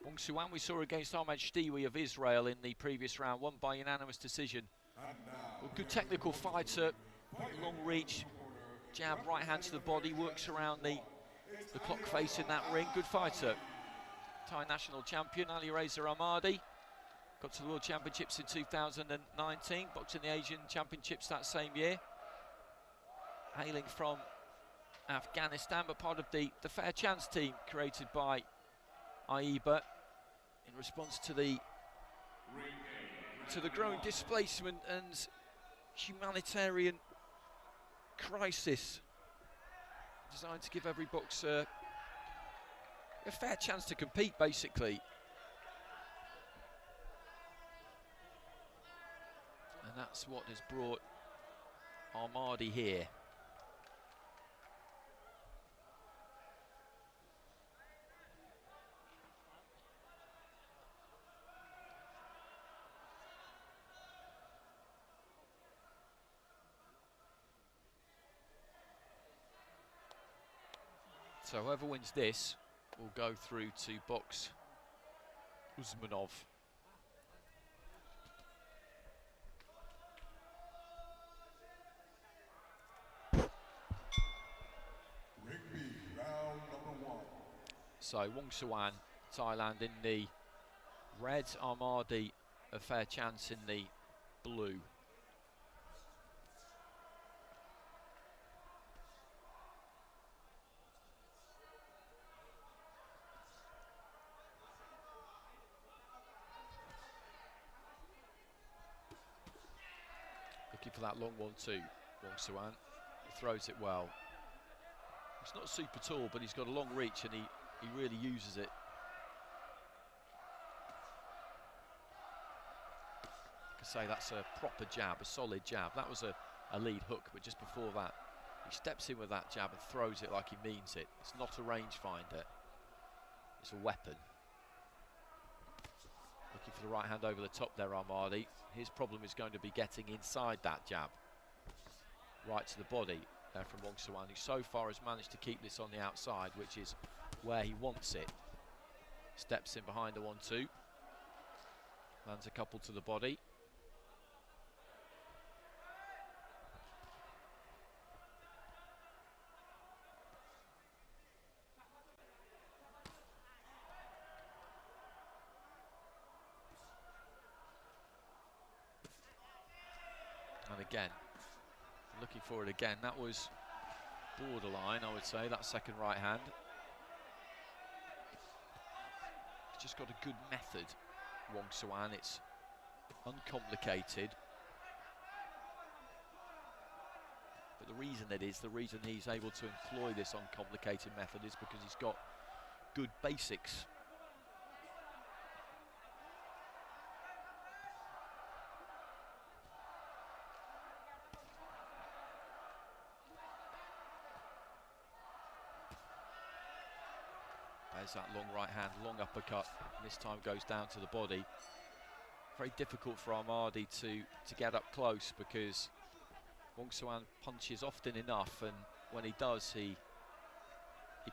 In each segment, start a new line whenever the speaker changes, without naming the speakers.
WONGSUWAN we saw against AHMADI of Israel in the previous round, won by unanimous decision. Well, good technical fighter, long reach, jab, right hand to the body, works around the clock face in that ring. Good fighter. Thai national champion Ali Reza AHMADI got to the World Championships in 2019, boxing the Asian Championships that same year. Hailing from Afghanistan, but part of the Fair Chance team created by AIBA in response to the growing displacement and humanitarian crisis, designed to give every boxer a fair chance to compete, basically. And that's what has brought AHMADI here. So whoever wins this will go through to box Usmanov.
Rugby, round number 1.
So WONGSUWAN, Thailand in the red, AHMADI a fair chance in the blue. Looking for that long one too, WONGSUWAN. He throws it well. He's not super tall, but he's got a long reach and he really uses it. I can say that's a proper jab, a solid jab. That was a lead hook, but just before that, he steps in with that jab and throws it like he means it. It's not a rangefinder, it's a weapon. Looking for the right hand over the top there, AHMADI. His problem is going to be getting inside that jab. Right to the body there from WONGSUWAN, who so far has managed to keep this on the outside, which is where he wants it. Steps in behind the 1-2. Lands a couple to the body. And again, looking for it again. That was borderline, I would say, that second right hand. He's just got a good method, WONGSUWAN. It's uncomplicated. But the reason he's able to employ this uncomplicated method is because he's got good basics. There's that long right hand, long uppercut, and this time goes down to the body. Very difficult for AHMADI to get up close, because WONGSUWAN punches often enough, and when he does, he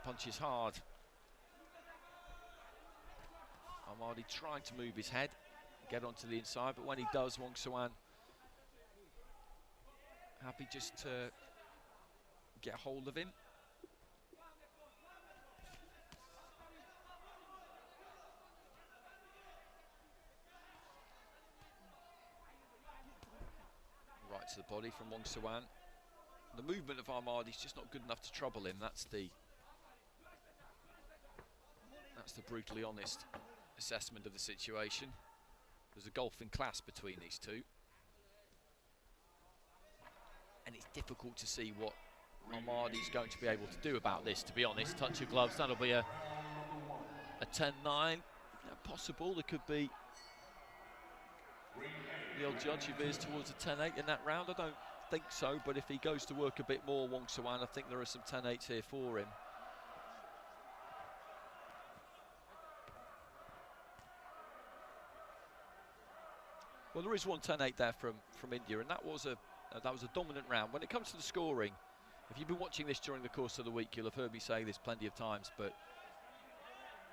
punches hard. AHMADI trying to move his head, get onto the inside, but when he does, WONGSUWAN happy just to get hold of him. Right to the body from WONGSUWAN. The movement of AHMADI is just not good enough to trouble him. That's the brutally honest assessment of the situation. There's a gulf in class between these two, and it's difficult to see what AHMADI is going to be able to do about this, to be honest. Touch of gloves, that'll be a 10-9. Possible, there could be the old judge who veers towards a 10-8 in that round. I don't think so, but if he goes to work a bit more, WONGSUWAN, I think there are some 10-8s here for him. Well, there is one 10-8 there from India, and that was a dominant round. When it comes to the scoring, if you've been watching this during the course of the week, you'll have heard me say this plenty of times, but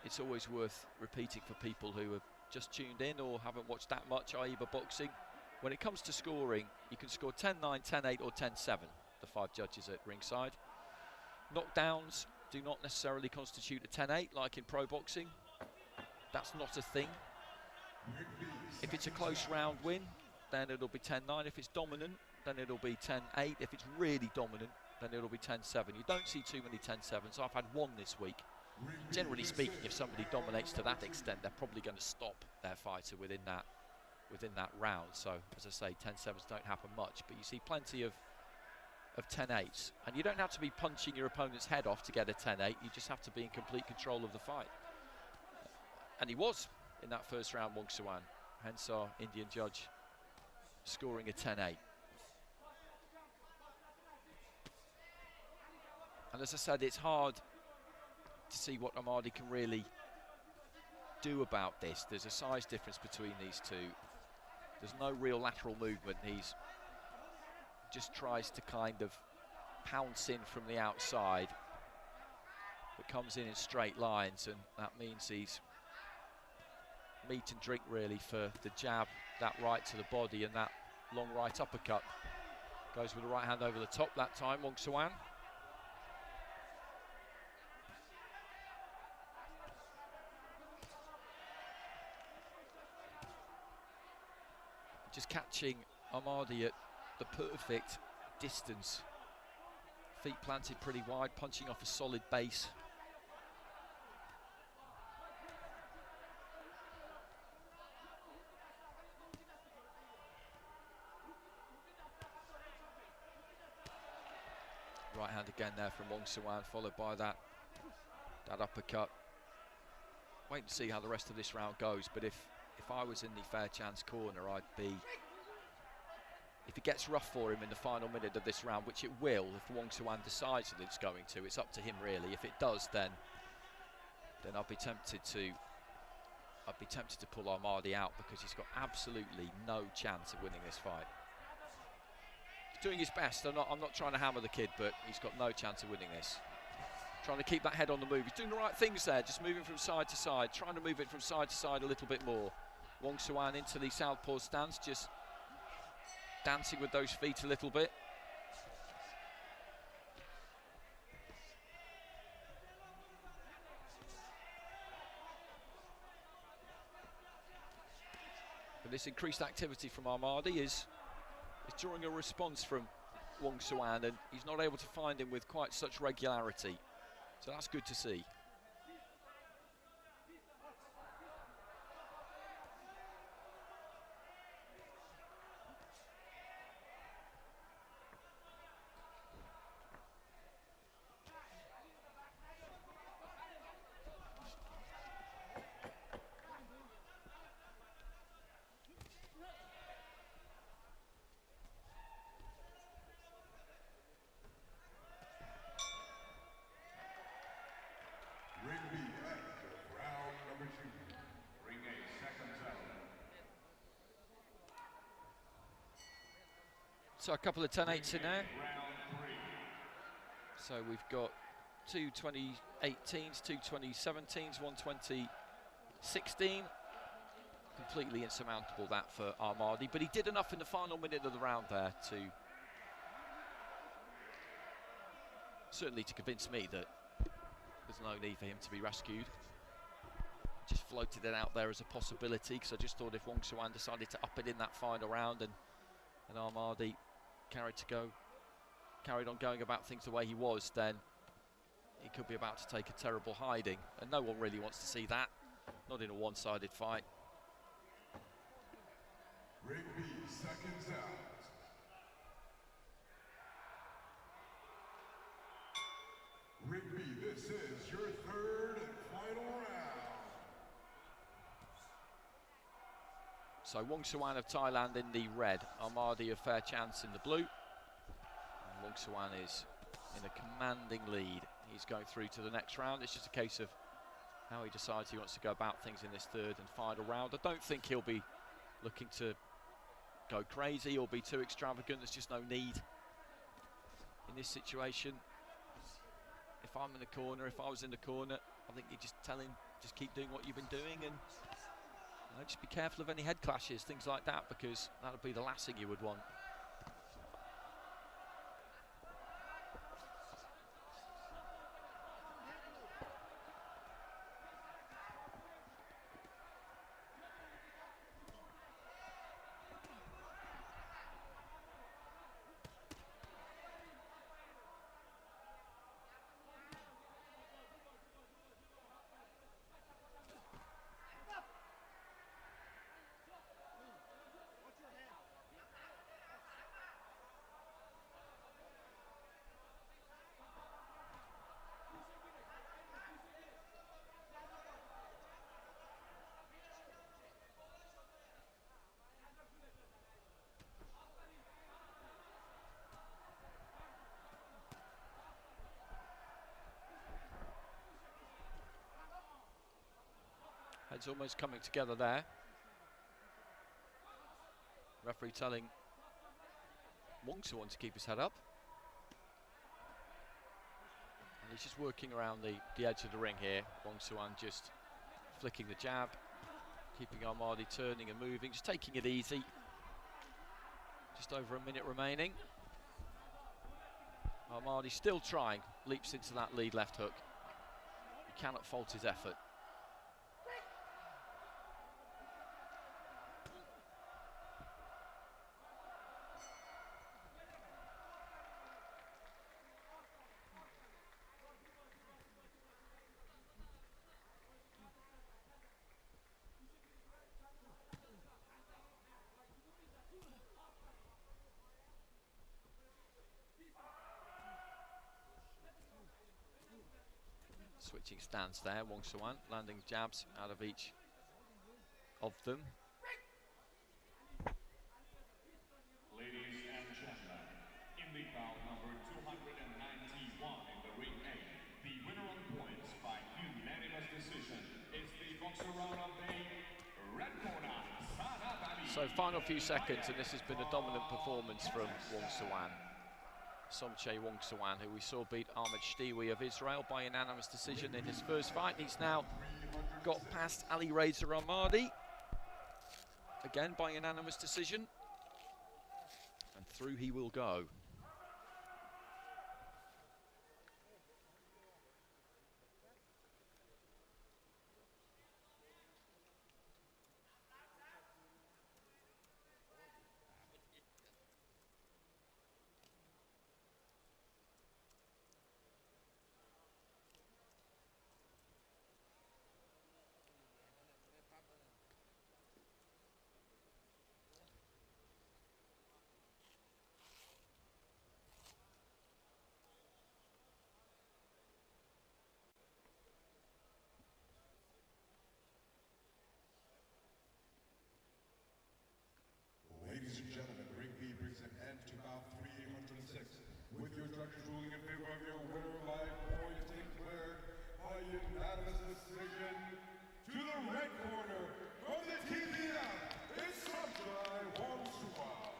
it's always worth repeating for people who have just tuned in or haven't watched that much AIBA boxing. When it comes to scoring, you can score 10-9, 10-8 or 10-7, the 5 judges at ringside. Knockdowns do not necessarily constitute a 10-8 like in pro boxing. That's not a thing. If it's a close round win, then it'll be 10-9. If it's dominant, then it'll be 10-8. If it's really dominant, then it'll be 10-7. You don't see too many 10-7s. I've had one this week. Generally speaking, if somebody dominates to that extent, they're probably going to stop their fighter within that round. So, as I say, 10-7s don't happen much, but you see plenty of 10-8s. And you don't have to be punching your opponent's head off to get a 10-8. You just have to be in complete control of the fight. And he was in that first round, WONGSUWAN. Hence our Indian judge scoring a 10-8. And as I said, it's hard to see what AHMADI can really do about this. There's a size difference between these two. There's no real lateral movement. He's just tries to kind of pounce in from the outside, but comes in straight lines, and that means he's meat and drink really for the jab, that right to the body, and that long right uppercut. Goes with the right hand over the top that time, WONGSUWAN. Just catching AHMADI at the perfect distance. Feet planted pretty wide, punching off a solid base. Right hand again there from WONGSUWAN, followed by that uppercut. Wait to see how the rest of this round goes, but if I was in the fair chance corner, I'd be, if it gets rough for him in the final minute of this round, which it will if WONGSUWAN decides that it's going to, it's up to him really. If it does, then I'd be tempted to pull AHMADI out, because he's got absolutely no chance of winning this fight. He's doing his best. I'm not trying to hammer the kid, but he's got no chance of winning this. Trying to keep that head on the move. He's doing the right things there, just moving from side to side, trying to move it from side to side a little bit more. WONGSUWAN into the southpaw stance, just dancing with those feet a little bit. But this increased activity from AHMADI is drawing a response from WONGSUWAN, and he's not able to find him with quite such regularity. So that's good to see. So a couple of 10-8s in there. So we've got two 2018s, two 2017s, one 2016. Completely insurmountable that for AHMADI, but he did enough in the final minute of the round there to certainly to convince me that there's no need for him to be rescued. Just floated it out there as a possibility, because I just thought if WONGSUWAN decided to up it in that final round and AHMADI carried on going about things the way he was, then he could be about to take a terrible hiding, and no one really wants to see that, not in a one-sided fight.
Rigby, seconds out. Rigby, this is your third and final round.
So WONGSUWAN of Thailand in the red, AHMADI of Fair Chance in the blue. And WONGSUWAN is in a commanding lead. He's going through to the next round. It's just a case of how he decides he wants to go about things in this third and final round. I don't think he'll be looking to go crazy or be too extravagant. There's just no need in this situation. If if I'm in the corner, if I was in the corner, I think you just tell him, just keep doing what you've been doing, and just be careful of any head clashes, things like that, because that would be the last thing you would want. Heads almost coming together there. Referee telling WONGSUWAN to keep his head up. And he's just working around the edge of the ring here. WONGSUWAN just flicking the jab, keeping AHMADI turning and moving, just taking it easy. Just over a minute remaining. AHMADI still trying, leaps into that lead left hook. You cannot fault his effort. Switching stance there, WONGSUWAN landing jabs out of each of them.
Ladies and gentlemen, in the bout number 291 in the ring A, the winner on points by unanimous decision is the boxer out of the red corner,
So final few seconds, and this has been a dominant performance from WONGSUWAN. Somchay WONGSUWAN, who we saw beat AHMADI of Israel by unanimous decision in his first fight. He's now got past Reza AHMADI, again by unanimous decision, and through he will go.
Ladies and gentlemen, ring B brings an end to bout 306. With your judges ruling in favor of your winner by points declared by unanimous decision, to the red corner from the TBF, it's Somchay WONGSUWAN.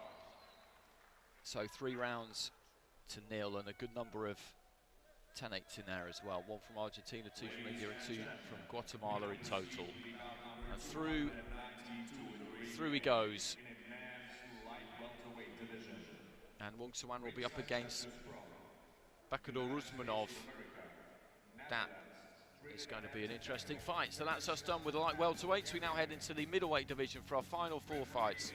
So 3 rounds to nil, and a good number of 10-8s in there as well. 1 from Argentina, 2 from India, and 2 from Guatemala in total. And through he goes. And WONGSUWAN will be up against Bakador Usmanov. That is going to be an interesting fight. So that's us done with the light welterweights. We now head into the middleweight division for our final 4 fights.